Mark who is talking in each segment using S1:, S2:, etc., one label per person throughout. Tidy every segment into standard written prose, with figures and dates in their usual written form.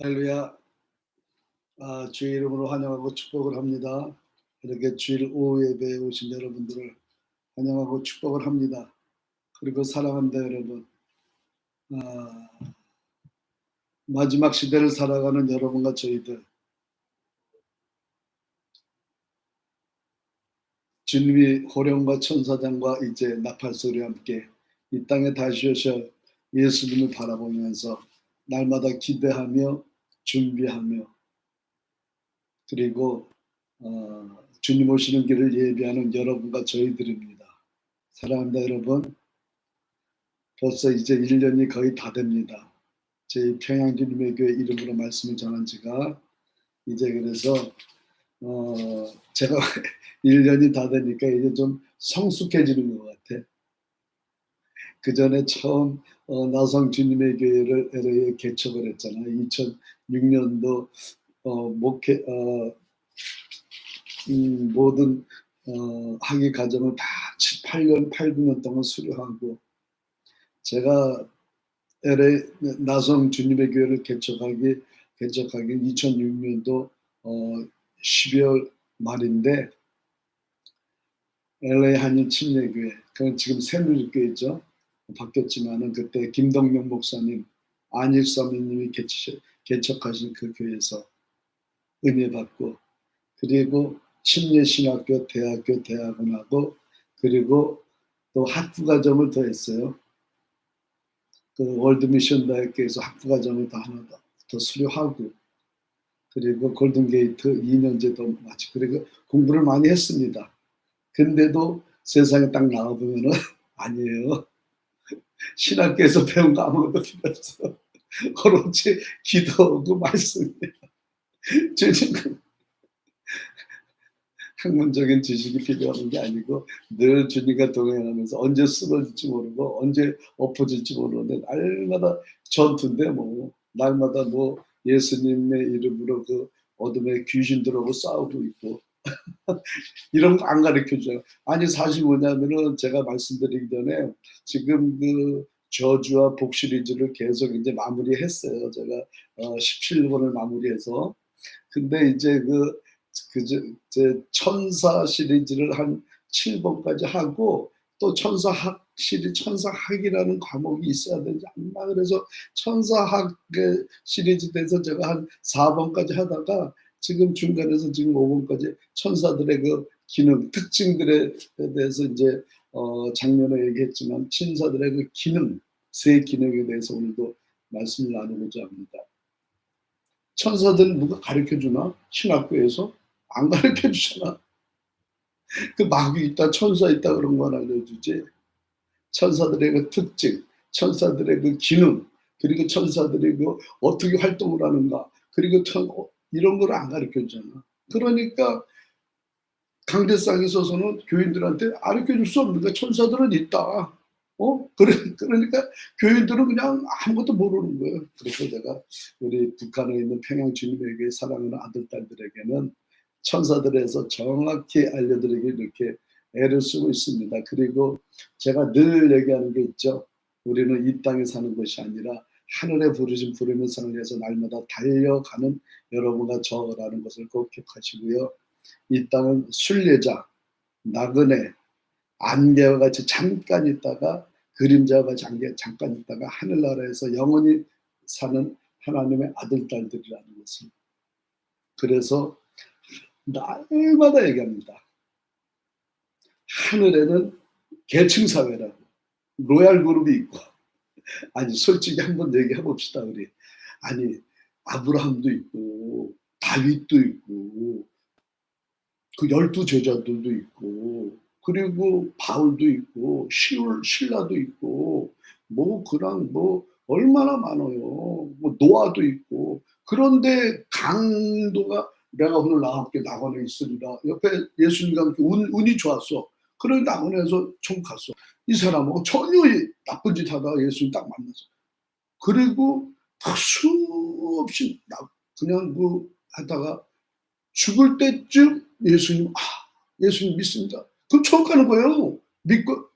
S1: 할렐루야. 주의 이름으로 환영하고 축복을 합니다. 이렇게 주일 오후 예배에 오신 여러분들을 환영하고 축복을 합니다. 그리고 사랑합니다, 여러분. 아, 마지막 시대를 살아가는 여러분과 저희들, 주님이 호령과 천사장과 이제 나팔소리와 함께 이 땅에 다시 오셔 예수님을 바라보면서 날마다 기대하며 준비하며, 그리고 주님 오시는 길을 예비하는 여러분과 저희들입니다. 사랑합니다, 여러분. 벌써 이제 1년이 거의 다 됩니다. 저희 평양주님의 교회 이름으로 말씀을 전한 지가 이제, 그래서 제가 1년이 다 되니까 이제 좀 성숙해지는 것 같아. 그 전에 처음 나성 주님의 교회를 LA에 개척을 했잖아요. 2006년도 목회 모든 학위 과정을 다 8년, 9년 동안 수료하고, 제가 LA 나성 주님의 교회를 개척하기 2006년도 12월 말인데, LA 한인 침례교회, 그건 지금 새누리교회죠. 바뀌었지만은 그때 김동명 목사님, 안일사모님이 개척하신 그 교회에서 은혜 받고, 그리고 침례신학교, 대학교, 대학원하고, 그리고 또 학부과정을 더 했어요. 그 월드미션 대학교에서 학부과정을 다 하나 더 수료하고, 그리고 골든게이트 2년제 더 마치고, 그리고 공부를 많이 했습니다. 근데도 세상에 딱 나와보면은 아니에요. 신학교에서 배운 거 아무것도 필요 없어. 오로지 기도하고 말씀이에요. 주님, 학문적인 지식이 필요한 게 아니고 늘 주님과 동행하면서 언제 쓰러질지 모르고 언제 엎어질지 모르는데 날마다 전투인데, 날마다 예수님의 이름으로 그 어둠의 귀신들하고 싸우고 있고 이런 거 안 가르쳐줘요. 아니, 사실 뭐냐면은 제가 말씀드리기 전에 지금 그 저주와 복 시리즈를 계속 이제 마무리했어요. 제가 17권을 마무리해서. 근데 이제 제 천사 시리즈를 한 7권까지 하고, 또 천사학 천사학이라는 과목이 있어야 되지 않나, 그래서 천사학 시리즈 돼서 제가 한 4번까지 하다가 지금 중간에서 지금 5번까지 천사들의 그 기능, 특징들에 대해서 이제 작년에 얘기했지만 천사들의 그 기능, 세 기능에 대해서 오늘도 말씀을 나누고자 합니다. 천사들 누가 가르쳐주나? 신학교에서? 안 가르쳐주잖아. 그 마귀 있다, 천사 있다 그런 건 알려주지. 천사들의 그 특징, 천사들의 그 기능, 그리고 천사들이 그 어떻게 활동을 하는가, 그리고 이런 걸 안 가르쳐주잖아. 그러니까 강대상에 있어서는 교인들한테 가르쳐줄 수 없는 거야. 천사들은 있다. 그러니까 교인들은 그냥 아무것도 모르는 거예요. 그래서 제가 우리 북한에 있는 평양 주님에게 사랑하는 아들, 딸들에게는 천사들에서 정확히 알려드리기 이렇게 애를 쓰고 있습니다. 그리고 제가 늘 얘기하는 게 있죠. 우리는 이 땅에 사는 것이 아니라 하늘에 부르신 부르는 산을 위해서 날마다 달려가는 여러분과 저라는 것을 꼭 기억하시고요. 이 땅은 순례자, 나그네, 안개와 같이 잠깐 있다가, 그림자와 같이 잠깐 있다가 하늘나라에서 영원히 사는 하나님의 아들, 딸들이라는 것을, 그래서 날마다 얘기합니다. 하늘에는 계층사회라고, 로얄 그룹이 있고, 아니 솔직히 한번 얘기해 봅시다 우리. 아니, 아브라함도 있고 다윗도 있고 그 12제자들도 있고, 그리고 바울도 있고 신라도 있고, 그랑 얼마나 많아요. 노아도 있고. 그런데 강도가 내가 오늘 나와 함께 낙원에 있으리라, 옆에 예수님과 함께 운이 좋았어. 그런데 낙원에서 총 갔어. 이 사람하고 전혀 나쁜 짓 하다가 예수님 딱 만났어. 그리고 수없이 그냥 하다가 죽을 때쯤 예수님 믿습니다. 그럼 처음 가는 거예요. 믿고.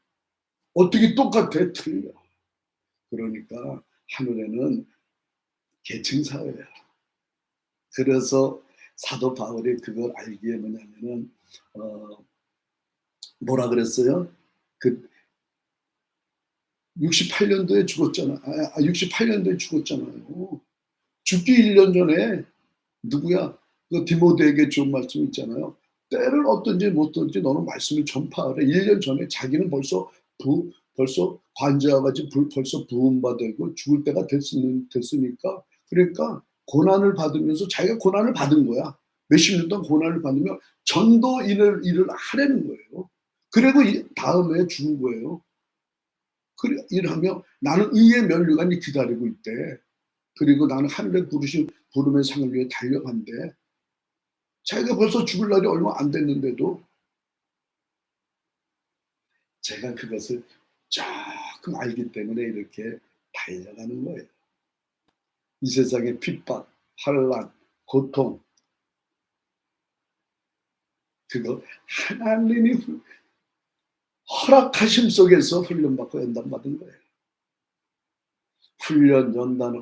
S1: 어떻게 똑같아? 틀려. 그러니까 하늘에는 계층사회야. 그래서 사도 바울이 그걸 알기에 뭐냐면은 뭐라 그랬어요? 그 68년도에 죽었잖아. 68년도에 죽었잖아요. 죽기 1년 전에 누구야? 그 디모데에게 준 말씀 있잖아요. 때를 얻든지 못 얻든지 너는 말씀을 전파하라. 1년 전에 자기는 벌써 관자와 같이 벌써 부음바 되고 죽을 때가 됐으니까, 그러니까 고난을 받으면서 자기가 고난을 받은 거야. 몇십 년 동안 고난을 받으며 전도 일을 하려는 거예요. 그리고 다음에 죽은 거예요. 그래 일하며 나는 의의 면류관이 기다리고 있대. 그리고 나는 하늘의 부름의 상을 위해 달려간대. 자기가 벌써 죽을 날이 얼마 안 됐는데도 제가 그것을 조금 알기 때문에 이렇게 달려가는 거예요. 이 세상의 핍박, 환난, 고통, 그거 하나님이 허락하심 속에서 훈련받고 연단받은 거예요. 훈련, 연단,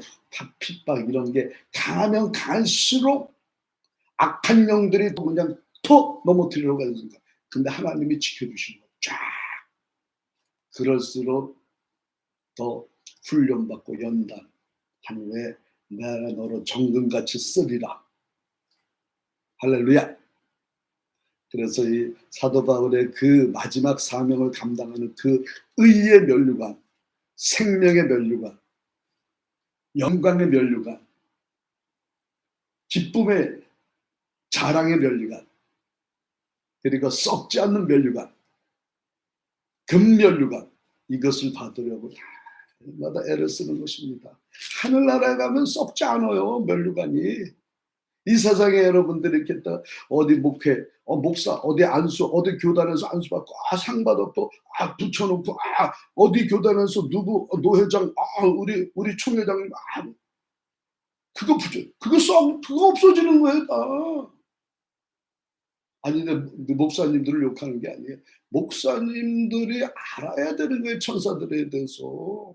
S1: 핍박 이런 게 강하면 강할수록 악한 영들이 그냥 톡 넘어뜨리려고 하는 순간. 근데 하나님이 지켜주시는 거예요. 쫙. 그럴수록 더 훈련받고 연단 한 후에 내가 너로 정금같이 쓰리라. 할렐루야. 그래서 이 사도 바울의 그 마지막 사명을 감당하는 그 의의 면류관, 생명의 면류관, 영광의 면류관, 기쁨의 자랑의 면류관, 그리고 썩지 않는 면류관, 금면류관, 이것을 받으려고 마다 애를 쓰는 것입니다. 하늘나라에 가면 썩지 않아요, 면류관이. 이 세상에 여러분들이 이렇게 어디 목회, 목사, 어디 안수, 어디 교단에서 안수 받고, 상 받았고, 붙여놓고, 어디 교단에서 누구, 노회장, 우리 총회장님, 그거 없어지는 거예요, 다. 아니, 근데 목사님들을 욕하는 게 아니에요. 목사님들이 알아야 되는 거예요, 천사들에 대해서.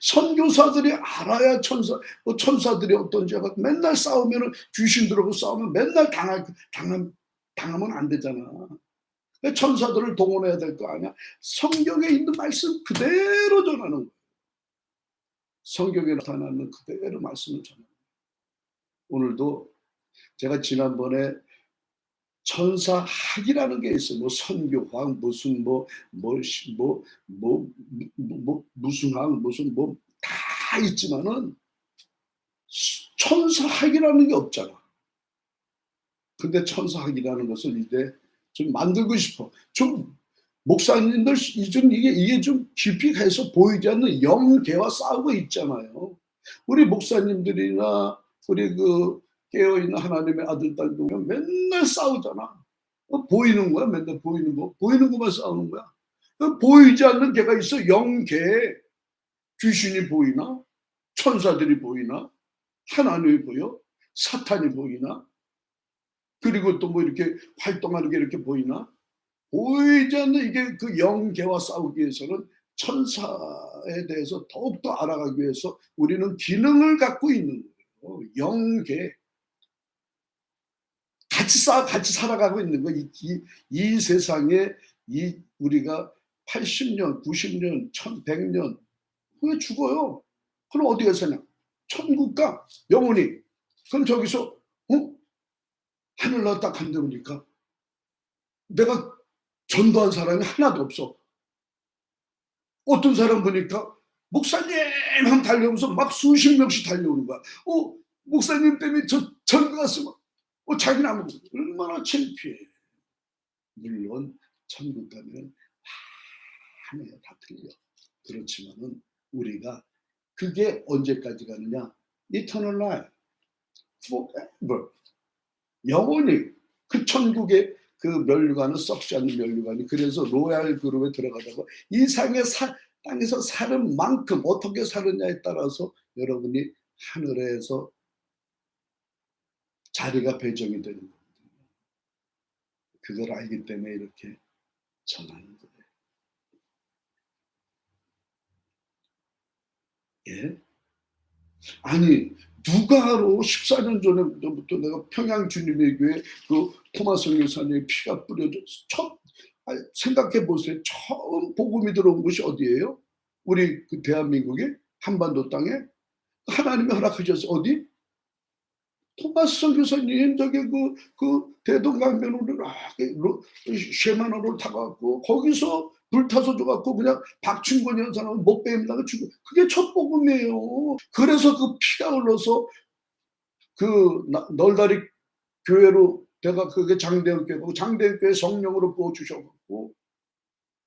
S1: 선교사들이 알아야 천사들이 어떤지. 맨날 싸우면, 귀신들하고 싸우면 맨날 당하면 안 되잖아. 천사들을 동원해야 될 거 아니야. 성경에 있는 말씀 그대로 전하는 거예요. 성경에 나타나는 그대로 말씀을 전하는 거예요. 오늘도 제가 지난번에 천사학이라는 게 있어요. 뭐 선교학, 무슨 무슨 학, 무슨 다 있지만은 천사학이라는 게 없잖아. 근데 천사학이라는 것을 이제 좀 만들고 싶어. 좀 목사님들 이게 좀 깊이 가서 보이지 않는 영계와 싸우고 있잖아요. 우리 목사님들이나 우리 깨어있는 하나님의 아들, 딸도 맨날 싸우잖아. 보이는 거야, 맨날 보이는 거. 보이는 것만 싸우는 거야. 보이지 않는 개가 있어, 영계. 귀신이 보이나? 천사들이 보이나? 하나님이 보여? 사탄이 보이나? 그리고 또 이렇게 활동하는 게 이렇게 보이나? 보이지 않는 이게 그 영계와 싸우기 위해서는 천사에 대해서 더욱더 알아가기 위해서 우리는 기능을 갖고 있는 거예요. 영계. 같이 살아가고 있는 거. 이 세상에 우리가 80년, 90년, 1100년 후에 죽어요. 그럼 어디가 사냐? 천국 가, 영원히. 그럼 저기서 하늘나라 딱 간다니까 내가 전도한 사람이 하나도 없어. 어떤 사람 보니까 목사님 하면 달려오면서 막 수십 명씩 달려오는 거야. 목사님 때문에 저 전도 갔으면 자기는 아무것도. 얼마나 창피해. 물론 천국 가면 하나야 다 틀려. 그렇지만은 우리가 그게 언제까지 가느냐? Eternal life, forever. 영원히 그 천국의 그 면류관은 썩지 않는 면류관이. 그래서 로얄 그룹에 들어가다가 이 땅에서 사는 만큼 어떻게 사느냐에 따라서 여러분이 하늘에서 자리가 배정이 되는 거거든요. 그걸 알기 때문에 이렇게 전하는 거예요. 예? 아니, 누가로 14년 전부터 내가 평양 주님의 교회 그 토마스 교사님의 피가 뿌려져 생각해 보세요. 처음 복음이 들어온 곳이 어디예요? 우리 그 대한민국의 한반도 땅에 하나님이 허락하셔서 어디? 토마스 선교사님 저기 그 대동강변으로 쉐마노를 타갖고 거기서 불 타서 줘갖고 그냥 박충권 여사는 못 뱀다가 죽고 그게 첫 복음이에요. 그래서 그 피가 흘러서 그 널다리 교회로 내가 그게 장대현 교회고 장대현 교회 성령으로 부어 주셔갖고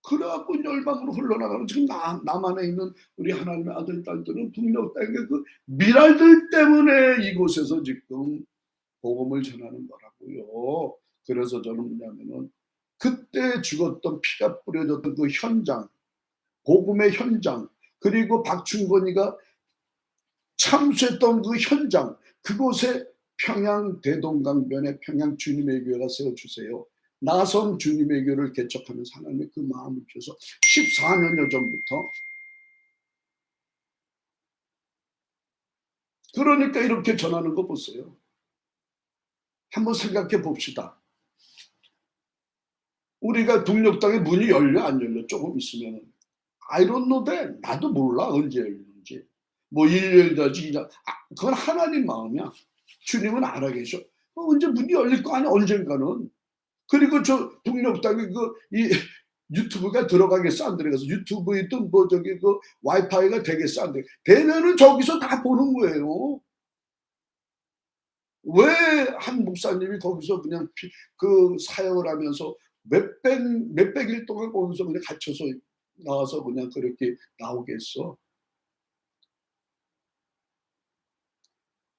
S1: 그래갖고 열방으로 흘러나가는 지금 남한에 있는 우리 하나님의 아들 딸들은 북녘 땅의 그 미랄들 때문에 이곳에서 지금 복음을 전하는 거라고요. 그래서 저는 뭐냐면은 그때 죽었던 피가 뿌려졌던 그 현장, 복음의 현장, 그리고 박충건이가 참수했던 그 현장, 그곳에 평양 대동강변에 평양 주님의 교회가 세워주세요. 나선 주님의 교회를 개척하면서 하나님의 그 마음을 주셔서 14년여 전부터 그러니까 이렇게 전하는 거 보세요. 한번 생각해 봅시다. 우리가 북녘 땅에 문이 열려 안 열려 조금 있으면은 I don't know that. 나도 몰라 언제 열리는지. 뭐 1년 다지 그건 하나님 마음이야. 주님은 알아 계셔. 언제 문이 열릴 거 아니야 언젠가는. 그리고 저 북녘 땅에 이 유튜브가 들어가겠어 안 들어가서 유튜브이든 뭐 저기 그 와이파이가 되겠어 안 돼. 되면은 저기서 다 보는 거예요. 왜 한 목사님이 거기서 그냥 그 사역을 하면서 몇백일 동안 거기서 그냥 갇혀서 나와서 그냥 그렇게 나오겠어?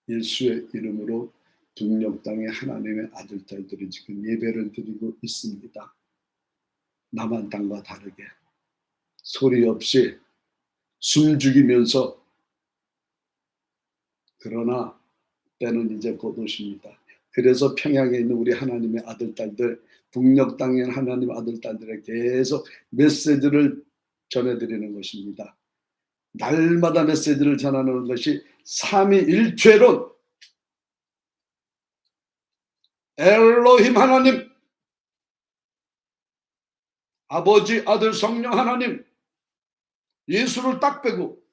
S1: 예수의 이름으로 북녘 땅에 하나님의 아들 딸들이 지금 예배를 드리고 있습니다. 남한 땅과 다르게 소리 없이 숨 죽이면서. 그러나 때는 이제 곧 오십니다. 그래서 평양에 있는 우리 하나님의 아들 딸들, 북녘 땅에 있는 하나님의 아들 딸들에 계속 메시지를 전해드리는 것입니다. 날마다 메시지를 전하는 것이 삼위일체론, 엘로힘 하나님, 아버지, 아들, 성령 하나님, 예수를 딱 빼고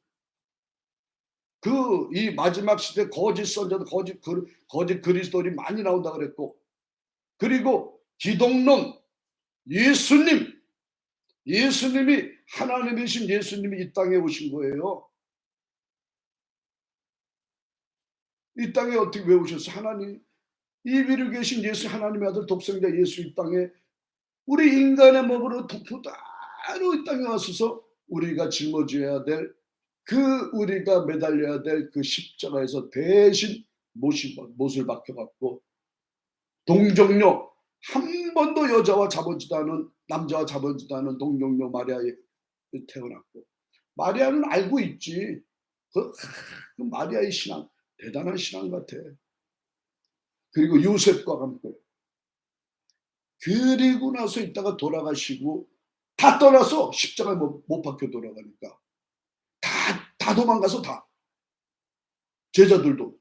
S1: 이 마지막 시대 거짓 선자들, 거짓 그리스도인이 많이 나온다 그랬고, 그리고 기독론, 예수님이 하나님이신 예수님이 이 땅에 오신 거예요. 이 땅에 어떻게 왜 오셨어? 하나님, 이 위로 계신 예수, 하나님의 아들 독생자 예수 이 땅에 우리 인간의 몸으로 독부다로 이 땅에 와서서 우리가 짊어져야 될 우리가 매달려야 될 그 십자가에서 대신 못을 박혀갖고 동정녀, 한 번도 여자와 자보지도 않은, 남자와 자보지도 않은 동정녀 마리아에 태어났고, 마리아는 알고 있지. 그 마리아의 신앙 대단한 신앙 같아. 그리고 요셉과 함께 그리고 나서 있다가 돌아가시고 다 떠나서 십자가에 못 박혀 돌아가니까 다 도망가서 다 제자들도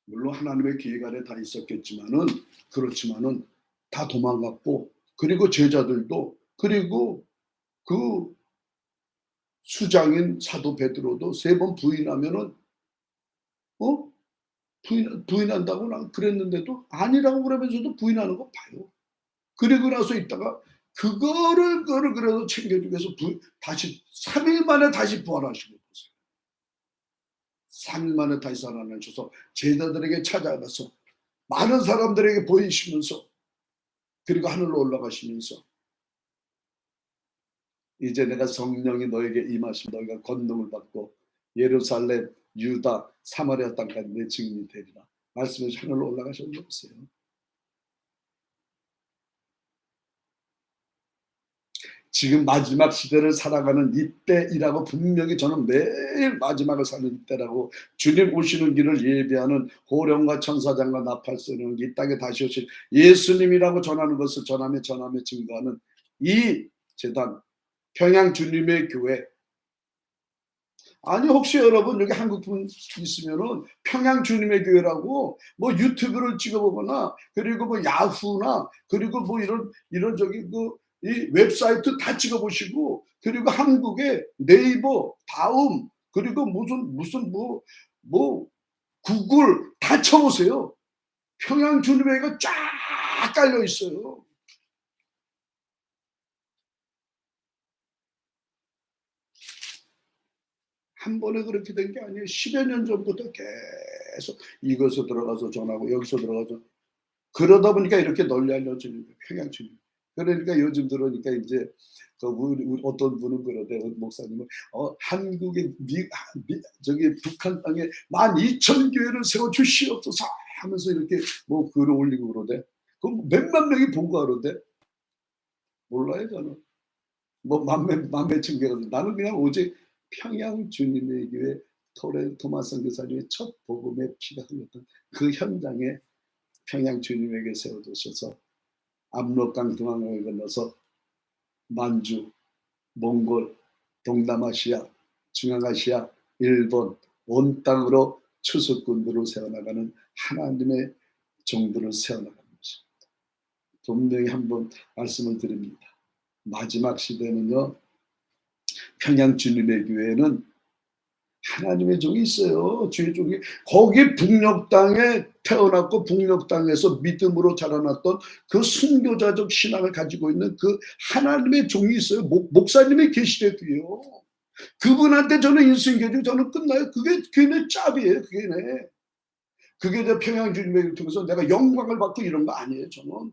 S1: 물론 하나님의 계획 안에 다 있었겠지만은 그렇지만은 다 도망갔고, 그리고 제자들도, 그리고 그 수장인 사도 베드로도 3번 부인하면은 부인한다고 난 그랬는데도 아니라고 그러면서도 부인하는 거 봐요. 그리고 나서 있다가 그거를 그래도 챙겨주기 위해서 다시 3일 만에 다시 부활하시고 보세요. 3일 만에 다시 살아나셔서 제자들에게 찾아가서 많은 사람들에게 보이시면서, 그리고 하늘로 올라가시면서 이제 내가 성령이 너에게 임하시면 너희가 권능을 받고 예루살렘, 유다, 사마리아 땅까지 내 증인이 되리라 말씀해서 하늘로 올라가셨어요. 지금 마지막 시대를 살아가는 이때이라고 분명히 저는 매일 마지막을 사는 이때라고, 주님 오시는 길을 예비하는 호령과 천사장과 나팔 쏘는 이 땅에 다시 오실 예수님이라고 전하는 것을 전하며 증거하는 이 재단 평양 주님의 교회, 아니 혹시 여러분 여기 한국 분 있으면은 평양 주님의 교회라고 뭐 유튜브를 찍어보거나 그리고 뭐 야후나 그리고 뭐 이런 저기 그 이 웹사이트 다 찍어보시고 그리고 한국의 네이버 다음 그리고 무슨 뭐 구글 다 쳐보세요. 평양 주님의 교회가 쫙 깔려 있어요. 한 번에 그렇게 된 게 아니에요. 10여 년 전부터 계속 이것에 들어가서 전하고 여기서 들어가서 그러다 보니까 이렇게 널리 알려지는 거예요. 평양주님. 그러니까 요즘 들으니까 이제 그 우리 어떤 분은 그러대 목사님은 한국의 저기 북한 땅에 12,000교회를 세워 주시옵소서 하면서 이렇게 뭐 글을 올리고 그러대. 그럼 몇만 명이 보고 그러대. 몰라요 저는. 뭐 만배천 개가 나는 그냥 오직 평양 주님의 교회 토마스 선교사님의 첫 복음의 피가 흘렀던 그 현장에 평양 주님에게 세워두셔서 압록강 동항을 건너서 만주, 몽골, 동남아시아, 중앙아시아, 일본 온 땅으로 추수꾼들을 세워나가는 하나님의 종들을 세워나가는 것입니다. 분명히 한번 말씀을 드립니다. 마지막 시대는요. 평양 주님의 교회는 하나님의 종이 있어요. 주의 종이. 거기 북녘 땅에 태어났고 북녘 땅에서 믿음으로 자라났던 그 순교자적 신앙을 가지고 있는 그 하나님의 종이 있어요. 목사님이 계시래도요. 그분한테 저는 인수인계주 저는 끝나요. 그게 내 짭이에요. 그게 내 평양 주님을 통해서 내가 영광을 받고 이런 거 아니에요. 저는.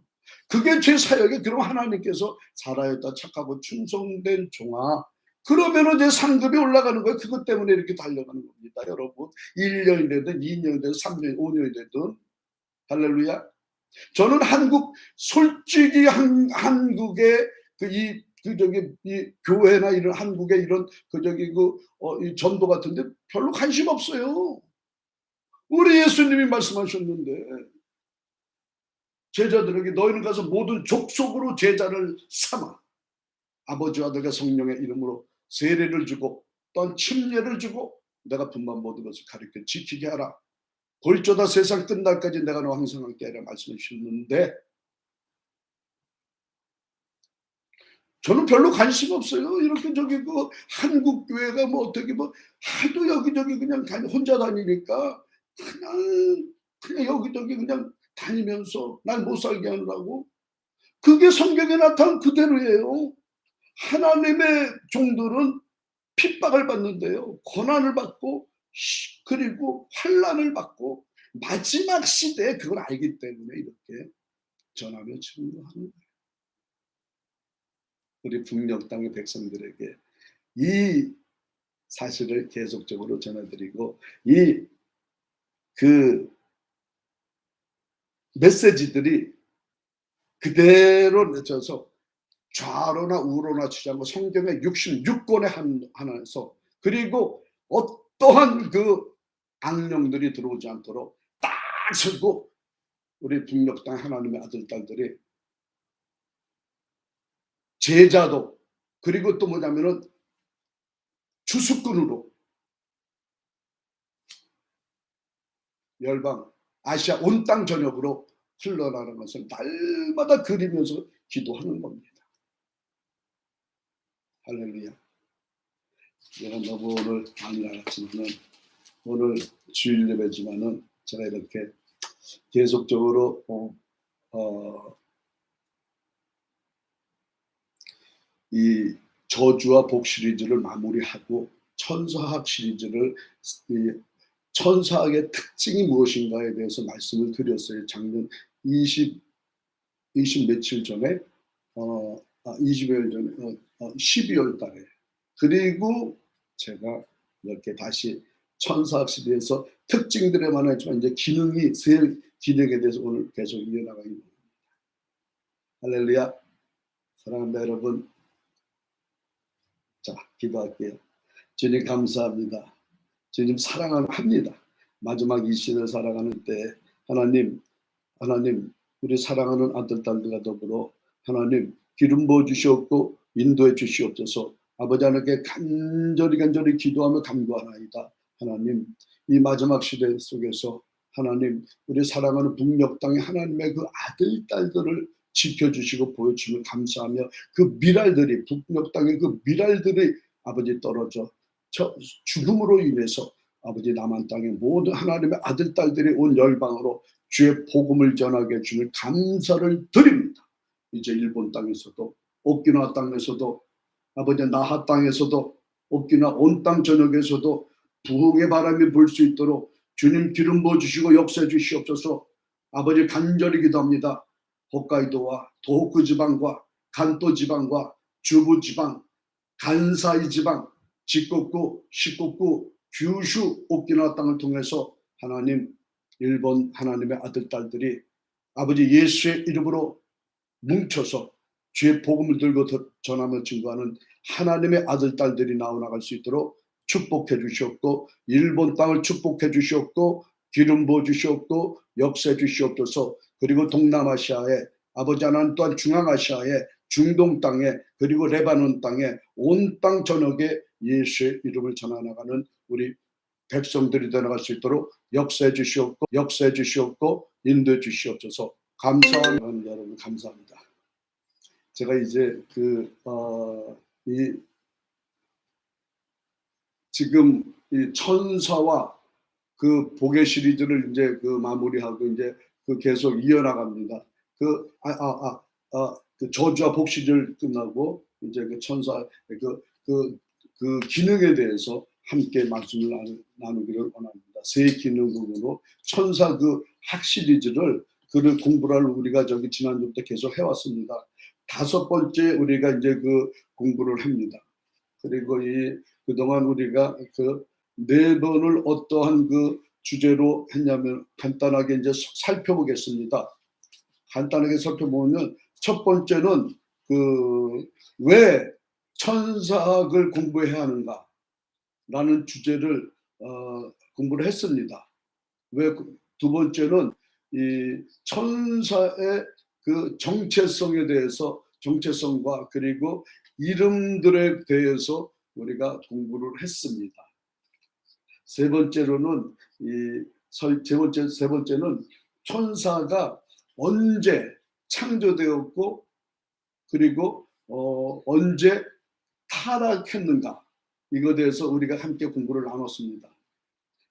S1: 그게 제 사역에 그럼 하나님께서 살아있다 착하고 충성된 종아 그러면은 내 상급이 올라가는 거예요. 그것 때문에 이렇게 달려가는 겁니다. 여러분 1년이 되든 2년이 되든 3년 5년이 되든 할렐루야. 저는 솔직히 한국의 이 교회나 이런 한국의 이런 이 전도 같은데 별로 관심 없어요. 우리 예수님이 말씀하셨는데 제자들에게 너희는 가서 모든 족속으로 제자를 삼아 아버지와 아들과 성령의 이름으로 세례를 주고 또한 침례를 주고 내가 분만 모든 것을 가르쳐 지키게 하라. 볼조다 세상 끝날까지 내가 너와 항상 함께 하라 말씀해 주셨는데 저는 별로 관심 없어요. 이렇게 한국 교회가 뭐 어떻게 뭐 하도 여기저기 그냥 혼자 다니니까 그냥 여기저기 그냥 다니면서 날 못 살게 하느라고 그게 성경에 나타난 그대로예요. 하나님의 종들은 핍박을 받는데요. 고난을 받고 그리고 환난을 받고 마지막 시대에 그걸 알기 때문에 이렇게 전하며 증거하는 거예요. 우리 북녘 땅의 백성들에게 이 사실을 계속적으로 전해드리고 그 메시지들이 그대로 내쳐서 좌로나 우로나 치지 않고 성경의 66권에 한해서 그리고 어떠한 그 악령들이 들어오지 않도록 딱 서고 우리 북녘 땅 하나님의 아들 딸들이 제자도 그리고 또 뭐냐면은 주수꾼으로 열방 아시아 온 땅 전역으로 흘러나가는 것을 날마다 그리면서 기도하는 겁니다. 할렐루야. 내가 너무 오늘 많이 나갔지만은 오늘 주일 예배지만은 제가 이렇게 계속적으로 이 저주와 복 시리즈를 마무리하고 천사학 시리즈를 천사학의 특징이 무엇인가에 대해서 말씀을 드렸어요. 작년 20 며칠 전에 20여일 전에 12월 달에 그리고 제가 이렇게 다시 천사학 시리즈에서 특징들에만 했지만 이제 기능에 대해서 오늘 계속 이어나가는 겁니다. 할렐루야. 사랑합니다 여러분. 자 기도할게요. 주님 감사합니다. 주님 사랑합니다. 마지막 이 시대를 살아가는 때 하나님 우리 사랑하는 아들 딸들과 더불어 하나님 기름 부어 주시옵고 인도해 주시옵소서. 아버지 하나님께 간절히 기도하며 간구하나이다. 하나님, 이 마지막 시대 속에서 하나님, 우리 사랑하는 북녘 땅에 하나님의 그 아들, 딸들을 지켜주시고 보여주시면 감사하며, 그 미랄들이, 북녘 땅의 그 미랄들이 아버지 떨어져 죽음으로 인해서 아버지 남한 땅에 모든 하나님의 아들, 딸들이 온 열방으로 주의 복음을 전하게 해주는 감사를 드립니다. 이제 일본 땅에서도, 오키나와 땅에서도, 아버지 나하 땅에서도, 오키나와 온 땅 전역에서도 부흥의 바람이 불 수 있도록 주님 기름 부어주시고 역사해 주시옵소서. 아버지 간절히 기도합니다. 홋카이도와 도호쿠 지방과 간토 지방과 주부 지방, 간사이 지방, 직곡구, 시곡구, 규슈, 오키나와 땅을 통해서 하나님, 일본 하나님의 아들, 딸들이 아버지 예수의 이름으로 뭉쳐서 주의 복음을 들고 전하며 증거하는 하나님의 아들, 딸들이 나와나갈 수 있도록 축복해 주시옵고, 일본 땅을 축복해 주시옵고, 기름 부어 주시옵고, 역사해 주시옵소서. 그리고 동남아시아에, 아버지 하나님 또한 중앙아시아에, 중동 땅에, 그리고 레바논 땅에, 온 땅 전역에 예수의 이름을 전해나가는 우리 백성들이 되어나갈 수 있도록 역사해 주시옵고 인도해 주시옵소서. 감사합니다. 여러분 감사합니다. 제가 이제 지금 이 천사와 그 복의 시리즈를 이제 마무리하고 이제 계속 이어나갑니다. 그 저주와 복 시리즈를 끝나고 이제 그 천사 그 기능에 대해서 함께 말씀을 나누기를 원합니다. 세 기능으로 천사 그 학 시리즈를 공부를 우리가 지난주부터 계속 해왔습니다. 5번째 우리가 이제 공부를 합니다. 그리고 그동안 우리가 4번을 어떠한 주제로 했냐면 간단하게 이제 살펴보겠습니다. 간단하게 살펴보면 첫 번째는 왜 천사학을 공부해야 하는가 라는 주제를 공부를 했습니다. 왜 두 번째는 이 천사의 정체성에 대해서, 정체성과 그리고 이름들에 대해서 우리가 공부를 했습니다. 세 번째는 천사가 언제 창조되었고 그리고 언제 타락했는가, 이거에 대해서 우리가 함께 공부를 나눴습니다.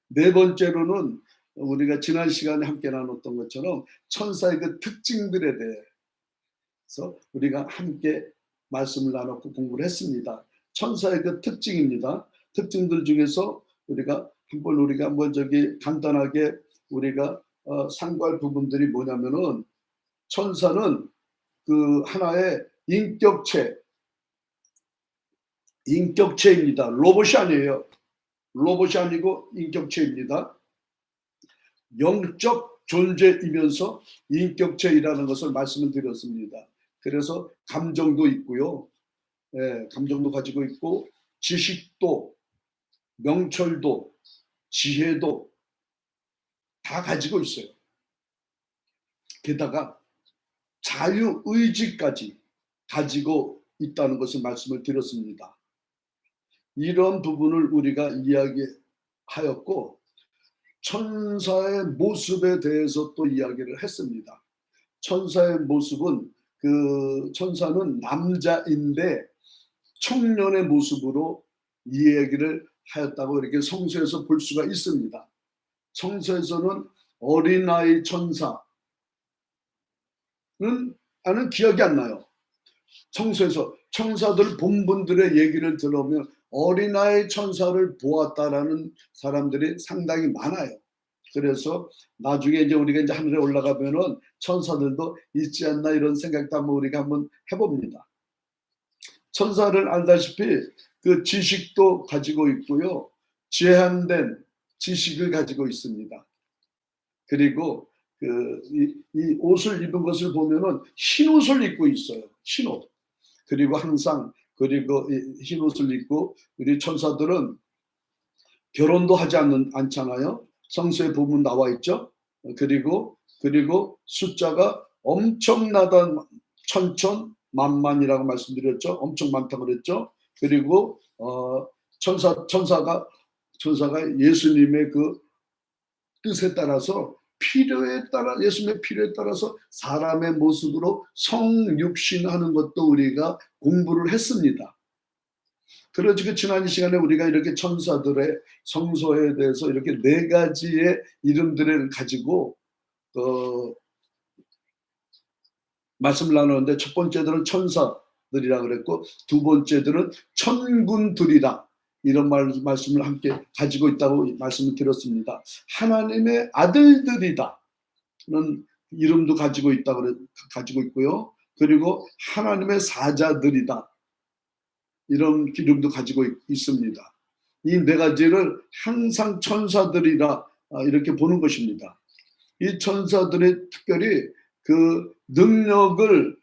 S1: 네 번째로는 우리가 지난 시간에 함께 나눴던 것처럼 천사의 특징들에 대해서 우리가 함께 말씀을 나눴고 공부를 했습니다. 천사의 특징입니다. 특징들 중에서 우리가 한번 간단하게 우리가 상고할 부분들이 뭐냐면은, 천사는 하나의 인격체입니다. 로봇이 아니에요. 로봇이 아니고 인격체입니다. 영적 존재이면서 인격체이라는 것을 말씀을 드렸습니다. 그래서 감정도 있고요. 감정도 가지고 있고, 지식도, 명철도, 지혜도 다 가지고 있어요. 게다가 자유의지까지 가지고 있다는 것을 말씀을 드렸습니다. 이런 부분을 우리가 이야기하였고, 천사의 모습에 대해서 또 이야기를 했습니다. 천사의 모습은 천사는 남자인데 청년의 모습으로 이야기를 하였다고 이렇게 성서에서 볼 수가 있습니다. 성서에서는 어린아이 천사는 나는 기억이 안 나요. 성서에서 천사들 본분들의 얘기를 들으면 어린아이 천사를 보았다라는 사람들이 상당히 많아요. 그래서 나중에 이제 우리가 하늘에 올라가면은 천사들도 있지 않나, 이런 생각도 우리가 한번 해봅니다. 천사를 알다시피 지식도 가지고 있고요, 제한된 지식을 가지고 있습니다. 그리고 이 옷을 입은 것을 보면은 흰 옷을 입고 있어요. 흰 옷. 그리고 항상 흰 옷을 입고, 우리 천사들은 결혼도 하지 않잖아요. 성서에 보면 나와 있죠. 그리고 숫자가 엄청나다, 천천만만이라고 말씀드렸죠. 엄청 많다고 그랬죠. 그리고 천사가 예수님의 그 뜻에 따라서 예수님의 필요에 따라서 사람의 모습으로 성육신하는 것도 우리가 공부를 했습니다. 그래서 지난 시간에 우리가 이렇게 천사들의 성소에 대해서 이렇게 4가지의 이름들을 가지고 말씀을 나누는데, 첫 번째들은 천사들이라 그랬고, 두 번째들은 천군들이라, 이런 말씀을 함께 가지고 있다고 말씀을 드렸습니다. 하나님의 아들들이다는 이름도 가지고 있고요. 그리고 하나님의 사자들이다, 이런 이름도 가지고 있습니다. 이 4가지를 항상 천사들이라 이렇게 보는 것입니다. 이 천사들의 특별히 그 능력을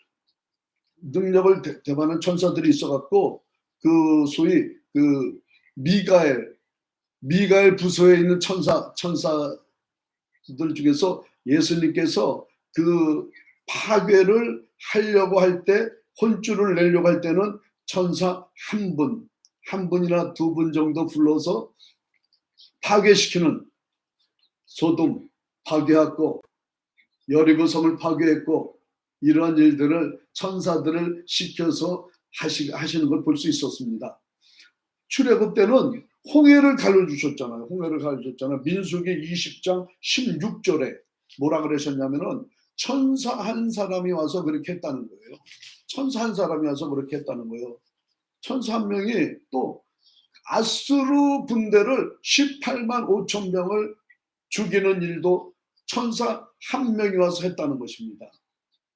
S1: 대반하는 천사들이 있어갖고, 그 소위 그 미가엘 부서에 있는 천사들 중에서 예수님께서 그 파괴를 하려고 할 때, 혼쭐을 내려고 할 때는 천사 한 분이나 2분 정도 불러서 파괴시키는, 소돔 파괴했고 여리고성을 파괴했고, 이러한 일들을 천사들을 시켜서 하시는 걸 볼 수 있었습니다. 출애굽 때는 홍해를 가르쳐주셨잖아요. 민수기 20장 16절에 뭐라 그러셨냐면은 천사 한 사람이 와서 그렇게 했다는 거예요. 천사 한 명이 또 아수르 군대를 18만 5천 명을 죽이는 일도 천사 한 명이 와서 했다는 것입니다.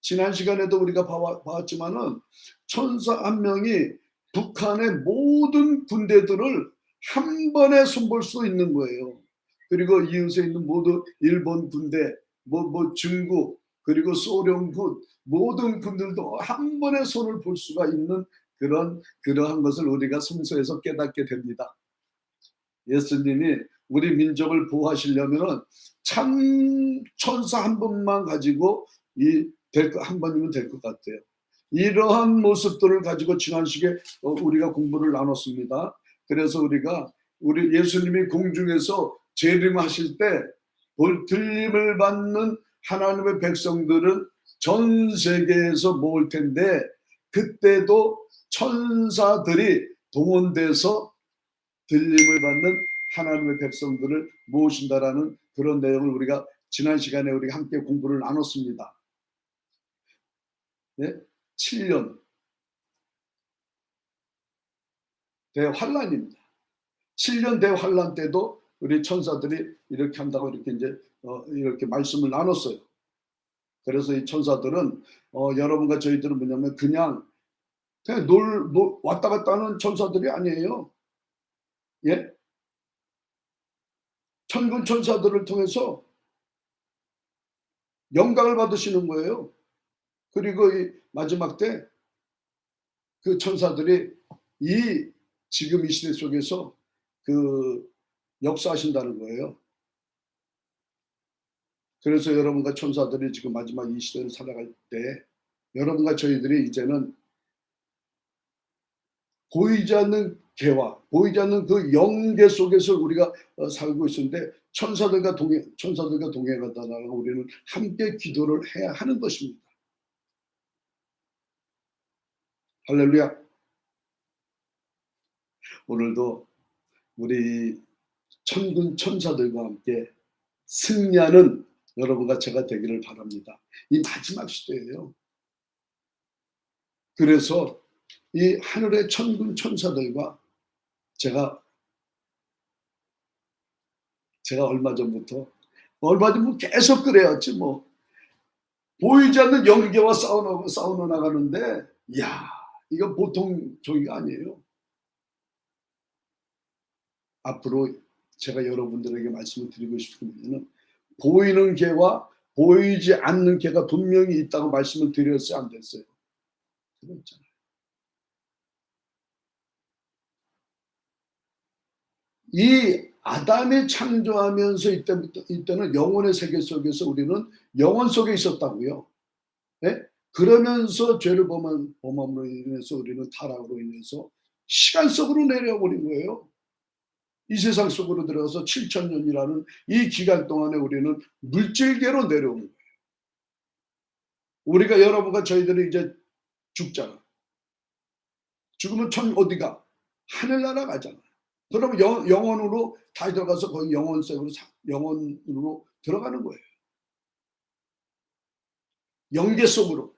S1: 지난 시간에도 우리가 봤지만은 천사 한 명이 북한의 모든 군대들을 한 번에 손볼 수 있는 거예요. 그리고 이웃에 있는 모든 일본 군대, 중국, 그리고 소련군, 모든 군들도 한 번에 손을 볼 수가 있는 그러한 것을 우리가 성서에서 깨닫게 됩니다. 예수님이 우리 민족을 보호하시려면은 참 천사 한 분만 가지고 한 번이면 될 것 같아요. 이러한 모습들을 가지고 지난 시간에 우리가 공부를 나눴습니다. 그래서 우리 예수님이 공중에서 재림하실 때 들림을 받는 하나님의 백성들은 전 세계에서 모을 텐데, 그때도 천사들이 동원돼서 들림을 받는 하나님의 백성들을 모으신다라는 그런 내용을 우리가 지난 시간에 우리가 함께 공부를 나눴습니다. 네? 7년 대환란입니다. 7년 대환란 때도 우리 천사들이 이렇게 한다고 이렇게 말씀을 나눴어요. 그래서 이 천사들은 여러분과 저희들은 뭐냐면 그냥 왔다 갔다 하는 천사들이 아니에요. 예? 천군 천사들을 통해서 영광을 받으시는 거예요. 그리고 이 마지막 때 그 천사들이 지금 이 시대 속에서 그 역사하신다는 거예요. 그래서 여러분과 천사들이 지금 마지막 이 시대를 살아갈 때, 여러분과 저희들이 이제는 보이지 않는 개와 보이지 않는 그 영계 속에서 우리가 살고 있는데, 천사들과 동행하다가 우리는 함께 기도를 해야 하는 것입니다. 할렐루야. 오늘도 우리 천군 천사들과 함께 승리하는 여러분과 제가 되기를 바랍니다. 이 마지막 시대예요. 그래서 이 하늘의 천군 천사들과 제가 얼마 전부터 계속 그래왔지 뭐. 보이지 않는 영계와 싸우러 나가는데, 이야, 이거 보통 저기가 아니에요. 앞으로 제가 여러분들에게 말씀을 드리고 싶은 것은, 보이는 개와 보이지 않는 개가 분명히 있다고 말씀을 드렸어요, 안 됐어요? 그렇잖아요. 이 아담이 창조하면서 이때는 영혼의 세계 속에서 우리는 영혼 속에 있었다고요. 네? 그러면서 죄를 범함으로 인해서 우리는 타락으로 인해서 시간 속으로 내려버린 거예요. 이 세상 속으로 들어가서 7,000년이라는 이 기간 동안에 우리는 물질계로 내려온 거예요. 우리가 여러분과 저희들이 이제 죽잖아. 죽으면 어디가? 하늘나라 가잖아. 그럼 영원으로 다 들어가서 거기 영원으로 들어가는 거예요. 영계 속으로.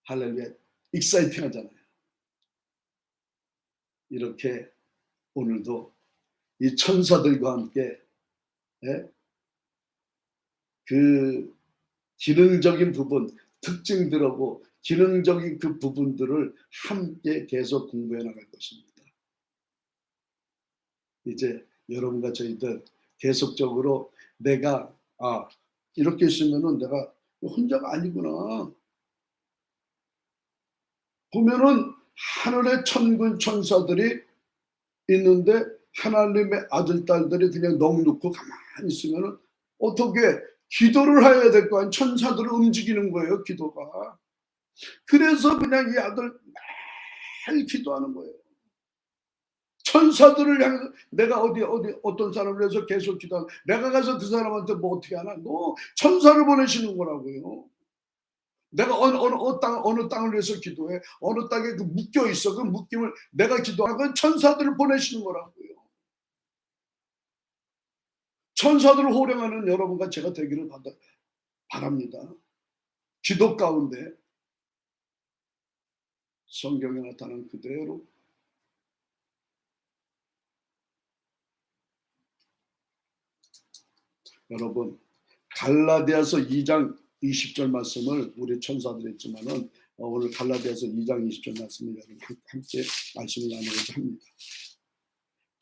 S1: 할렐루야. 익사이팅 하잖아요. 이렇게 오늘도 이 천사들과 함께 그 기능적인 부분, 특징들하고 기능적인 그 부분들을 함께 계속 공부해 나갈 것입니다. 이제 여러분과 저희들 계속적으로 내가 이렇게 있으면은 내가 혼자가 아니구나. 보면은 하늘의 천군 천사들이 있는데 하나님의 아들 딸들이 그냥 넋놓고 가만히 있으면은 어떻게 기도를 해야 될 거 아니에요. 천사들을 움직이는 거예요, 기도가. 그래서 그냥 이 아들 매일 기도하는 거예요. 천사들을 향해서 내가 어떤 사람을 위해서 계속 기도하고 내가 가서 그 사람한테 뭐 어떻게 하나? 천사를 보내시는 거라고요. 내가 어느 땅을 위해서 기도해. 어느 땅에 그 묶여 있어. 그 묶임을 내가 기도하고 천사들을 보내시는 거라고요. 천사들을 호령하는 여러분과 제가 되기를 바랍니다. 기도 가운데 성경에 나타난 그대로 여러분 갈라디아서 2장 20절 말씀을 우리 천사들이 했지만은 오늘 갈라디아서 2장 20절 말씀을 여러분 함께 말씀을 나누고자 합니다.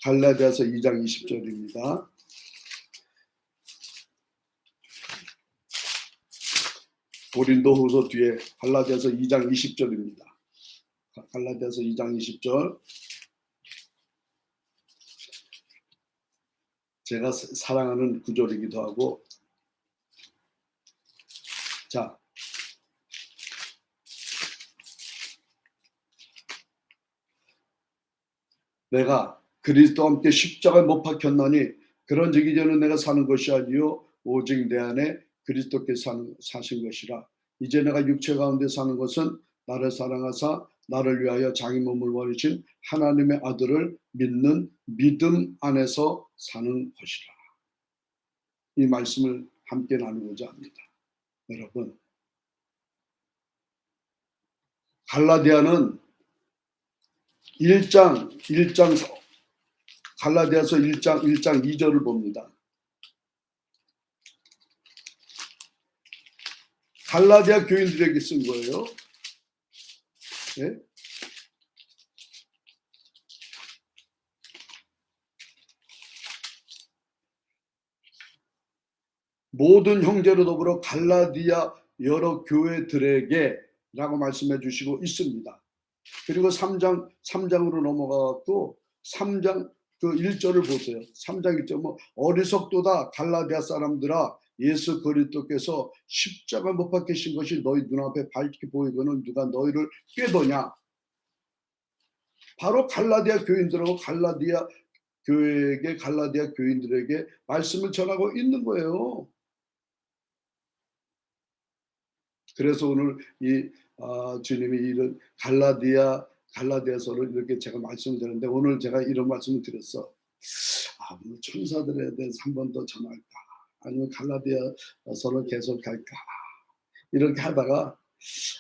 S1: 갈라디아서 2장 20절입니다. 고린도후서 뒤에 갈라디아서 2장 20절입니다. 갈라디아서 2장 20절. 제가 사랑하는 구절이기도 하고, 자, 내가 그리스도와 함께 십자가에 못 박혔나니 그런즉 이제는 내가 사는 것이 아니요 오직 내 안에 그리스도께서 사신 것이라. 이제 내가 육체 가운데 사는 것은 나를 사랑하사 나를 위하여 자기 몸을 버리신 하나님의 아들을 믿는 믿음 안에서 사는 것이라. 이 말씀을 함께 나누고자 합니다. 여러분, 갈라디아는 갈라디아서 1장 2절을 봅니다. 갈라디아 교인들에게 쓴 거예요. 네? 모든 형제로 더불어 갈라디아 여러 교회들에게 라고 말씀해 주시고 있습니다. 그리고 3장으로 넘어가고 3장 그 1절을 보세요. 3장 1절 뭐 어리석도다 갈라디아 사람들아 예수 그리스도께서 십자가 못 박히신 것이 너희 눈앞에 밝게 보이거는 누가 너희를 꾀도냐. 바로 갈라디아 교인들하고 갈라디아 교회에게 갈라디아 교인들에게 말씀을 전하고 있는 거예요. 그래서 오늘 이 주님이 이런 갈라디아서를 이렇게 제가 말씀드렸는데 오늘 제가 이런 말씀을 드렸어. 오늘 천사들에 대해서 한 번 더 전할까? 아니면 갈라디아서를 계속 갈까? 이렇게 하다가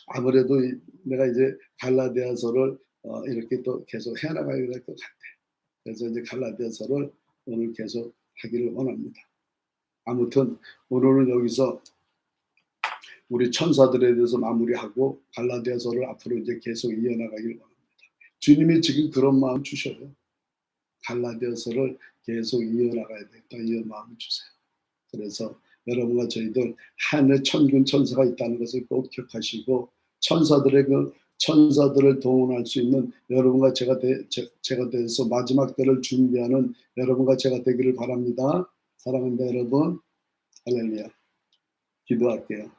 S1: 아무래도 내가 이제 갈라디아서를 이렇게 또 계속 해나가야 될 것 같아. 그래서 이제 갈라디아서를 오늘 계속 하기를 원합니다. 아무튼 오늘은 여기서 우리 천사들에 대해서 마무리하고 갈라디아서를 앞으로 이제 계속 이어나가기를 원합니다. 주님이 지금 그런 마음 주셔요. 갈라디아서를 계속 이어나가야 되겠다. 이런 마음을 주세요. 그래서 여러분과 저희들 하늘 천군 천사가 있다는 것을 꼭 기억하시고 천사들을 동원할 수 있는 여러분과 제가 돼서 마지막 때를 준비하는 여러분과 제가 되기를 바랍니다. 사랑합니다, 여러분. 할렐루야. 기도할게요.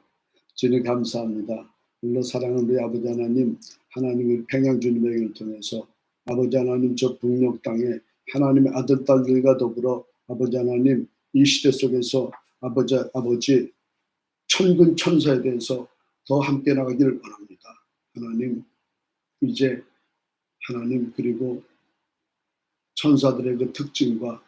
S1: 주님 감사합니다. 물론 사랑하는 우리 아버지 하나님, 하나님의 평양 주님에게를 통해서 아버지 하나님 저 북녘 땅에 하나님의 아들 딸들과 더불어 아버지 하나님 이 시대 속에서 아버지 천군 천사에 대해서 더 함께 나가기를 원합니다. 하나님 이제 하나님 그리고 천사들의 그 특징과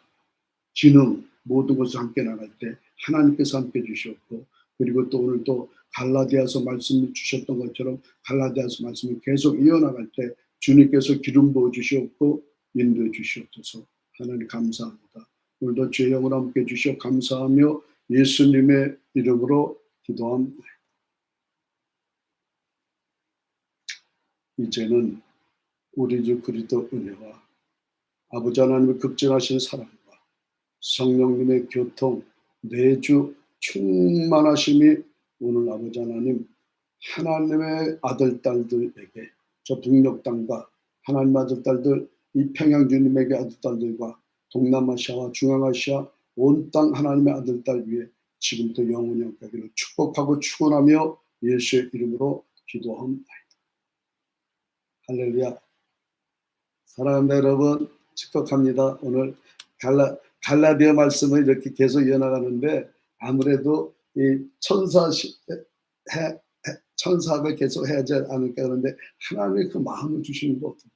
S1: 기능 모든 것을 함께 나갈 때 하나님께서 함께 주셨고 그리고 또 오늘 또 갈라디아서 말씀을 주셨던 것처럼 갈라디아서 말씀을 계속 이어나갈 때 주님께서 기름 부어 주셨고 인도해 주시옵소서. 하나님 감사합니다. 오늘도 주의 영을 함께 주시어 감사하며 예수님의 이름으로 기도합니다. 이제는 우리 주 그리스도 은혜와 아버지 하나님의 극진하신 사랑과 성령님의 교통 내주 충만하심이 오늘 아버지 하나님 하나님의 아들 딸들에게 저 북녘 땅과 하나님 아들 딸들 이 평양 주님에게 아들 딸들과 동남아시아와 중앙아시아 온 땅 하나님의 아들 딸 위에 지금부터 영원히 영까지를 축복하고 축원하며 예수의 이름으로 기도합니다. 할렐루야. 사랑합니다 여러분. 축복합니다. 오늘 갈라디아 말씀을 이렇게 계속 이어나가는데 아무래도 이 천사학을 계속 해야 하지 않을까 그런데 하나님의 그 마음을 주시는 거 어떻게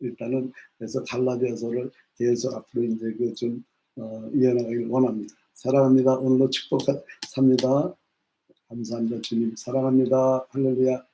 S1: 일단은 그래서 갈라디아서를 계속 앞으로 이제 그 좀 이어나가길 원합니다. 사랑합니다. 오늘도 축복합니다. 감사합니다. 주님 사랑합니다. 할렐루야.